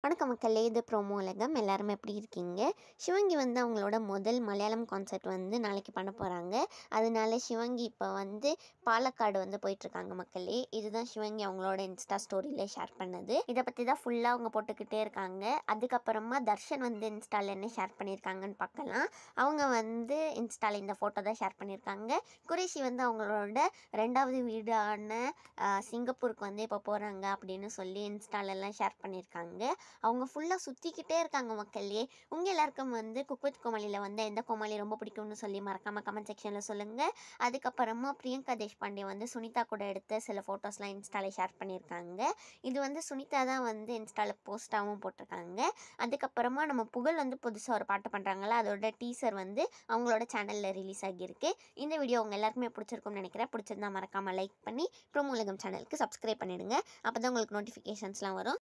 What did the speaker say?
வணக்கம் மக்களே, இது ப்ரோமோ உலகம். எல்லாருமே எப்படி இருக்கீங்க? சிவங்கி வந்து அவங்களோட முதல் மலையாளம் கான்சர்ட் வந்து நாளைக்கு பண்ண போகிறாங்க. அதனால சிவங்கி இப்போ வந்து பாலக்காடு வந்து போயிட்டுருக்காங்க மக்களே. இதுதான் சிவங்கி அவங்களோட இன்ஸ்டா ஸ்டோரியில் ஷேர் பண்ணது. இதை பற்றி தான் ஃபுல்லாக அவங்க போட்டுக்கிட்டே இருக்காங்க. அதுக்கப்புறமா தர்ஷன் வந்து இன்ஸ்டாவில் என்ன ஷேர் பண்ணியிருக்காங்கன்னு பார்க்கலாம். அவங்க வந்து இன்ஸ்டாவில் இந்த ஃபோட்டோ தான் ஷேர் பண்ணியிருக்காங்க. குரேஷி வந்து அவங்களோட 2வது வீடான சிங்கப்பூருக்கு வந்து இப்போ போகிறாங்க அப்படின்னு சொல்லி இன்ஸ்டாலெல்லாம் ஷேர் பண்ணியிருக்காங்க. அவங்க ஃபுல்லாக சுற்றிக்கிட்டே இருக்காங்க மக்களே. உங்கள் எல்லாருக்கும் வந்து குக் வித் கோமாளியில் வந்து எந்த கோமாளி ரொம்ப பிடிக்கும்னு சொல்லி மறக்காமல் கமெண்ட் செக்ஷனில் சொல்லுங்கள். அதுக்கப்புறமா பிரியங்கா தேஷ்பாண்டே வந்து சுனிதா கூட எடுத்த சில ஃபோட்டோஸ்லாம் இன்ஸ்டாவில் ஷேர் பண்ணியிருக்காங்க. இது வந்து சுனிதா தான் வந்து இன்ஸ்டாவில் போஸ்ட்டாகவும் போட்டிருக்காங்க. அதுக்கப்புறமா நம்ம புகழ் வந்து புதுசாக ஒரு பாட்டு பண்ணுறாங்களா, அதோட டீசர் வந்து அவங்களோட சேனலில் ரிலீஸ் ஆகியிருக்கு. இந்த வீடியோ உங்கள் எல்லாருக்குமே பிடிச்சிருக்கும்னு நினைக்கிறேன். பிடிச்சிருந்தா மறக்காமல் லைக் பண்ணி ப்ரோமோ உலகம் சேனலுக்கு சப்ஸ்கிரைப் பண்ணிவிடுங்க. அப்போ தான் உங்களுக்கு நோட்டிஃபிகேஷன்ஸ்லாம் வரும்.